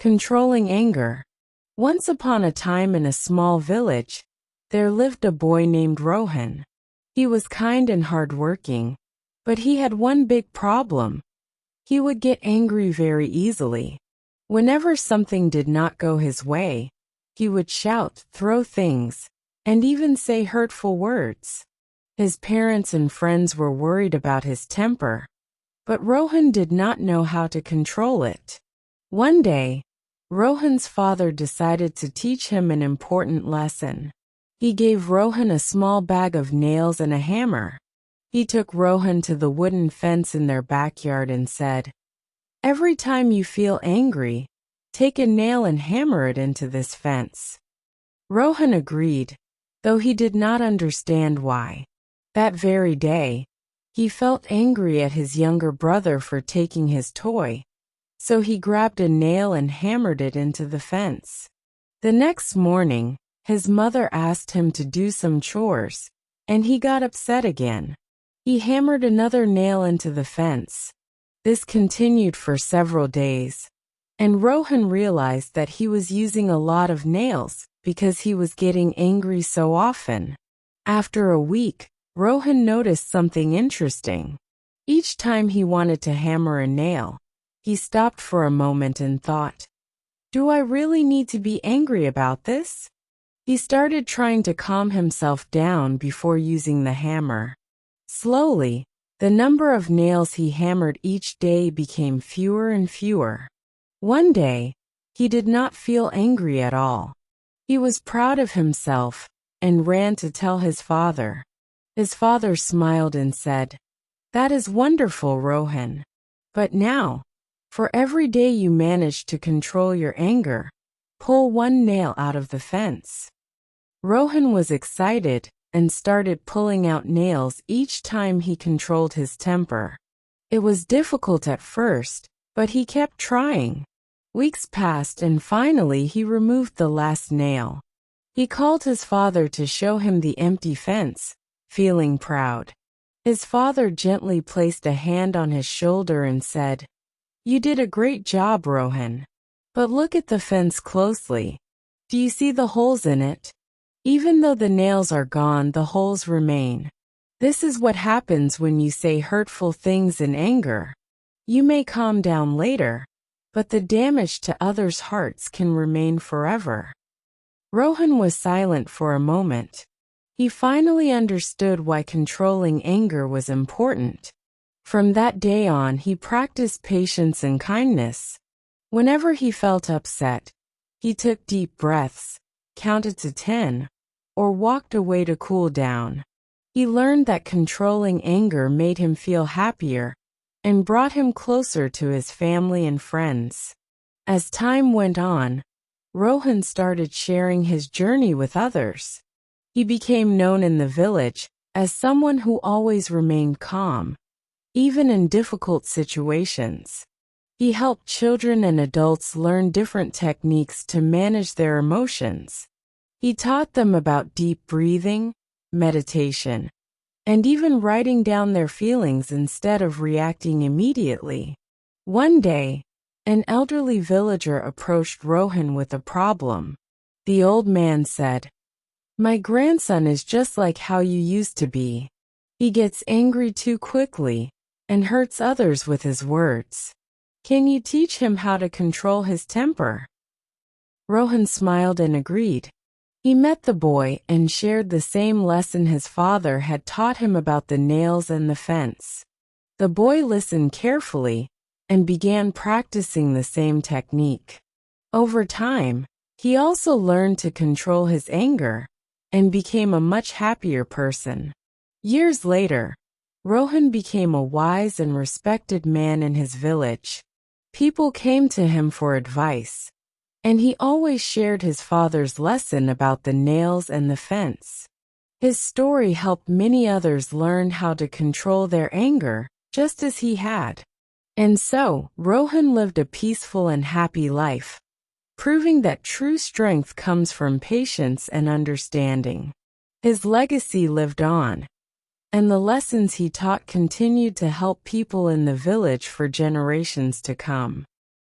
Controlling anger. Once upon a time in a small village, there lived a boy named Rohan. He was kind and hardworking, but he had one big problem. He would get angry very easily. Whenever something did not go his way, he would shout, throw things, and even say hurtful words. His parents and friends were worried about his temper, but Rohan did not know how to control it. One day, Rohan's father decided to teach him an important lesson. He gave Rohan a small bag of nails and a hammer. He took Rohan to the wooden fence in their backyard and said, "Every time you feel angry, take a nail and hammer it into this fence." Rohan agreed, though he did not understand why. That very day, he felt angry at his younger brother for taking his toy, so he grabbed a nail and hammered it into the fence. The next morning, his mother asked him to do some chores, and he got upset again. He hammered another nail into the fence. This continued for several days, and Rohan realized that he was using a lot of nails because he was getting angry so often. After a week, Rohan noticed something interesting. Each time he wanted to hammer a nail, he stopped for a moment and thought, "Do I really need to be angry about this?" He started trying to calm himself down before using the hammer. Slowly, the number of nails he hammered each day became fewer and fewer. One day, he did not feel angry at all. He was proud of himself and ran to tell his father. His father smiled and said, "That is wonderful, Rohan. But now, for every day you manage to control your anger, pull one nail out of the fence." Rohan was excited and started pulling out nails each time he controlled his temper. It was difficult at first, but he kept trying. Weeks passed and finally he removed the last nail. He called his father to show him the empty fence, feeling proud. His father gently placed a hand on his shoulder and said, "You did a great job, Rohan. But look at the fence closely. Do you see the holes in it? Even though the nails are gone, the holes remain. This is what happens when you say hurtful things in anger. You may calm down later, but the damage to others' hearts can remain forever." Rohan was silent for a moment. He finally understood why controlling anger was important. From that day on, he practiced patience and kindness. Whenever he felt upset, he took deep breaths, counted to 10, or walked away to cool down. He learned that controlling anger made him feel happier and brought him closer to his family and friends. As time went on, Rohan started sharing his journey with others. He became known in the village as someone who always remained calm, even in difficult situations. He helped children and adults learn different techniques to manage their emotions. He taught them about deep breathing, meditation, and even writing down their feelings instead of reacting immediately. One day, an elderly villager approached Rohan with a problem. The old man said, "My grandson is just like how you used to be. He gets angry too quickly and hurts others with his words. Can you teach him how to control his temper?" Rohan smiled and agreed. He met the boy and shared the same lesson his father had taught him about the nails and the fence. The boy listened carefully and began practicing the same technique. Over time, he also learned to control his anger and became a much happier person. Years later, Rohan became a wise and respected man in his village. People came to him for advice, and he always shared his father's lesson about the nails and the fence. His story helped many others learn how to control their anger, just as he had. And so, Rohan lived a peaceful and happy life, proving that true strength comes from patience and understanding. His legacy lived on, and the lessons he taught continued to help people in the village for generations to come.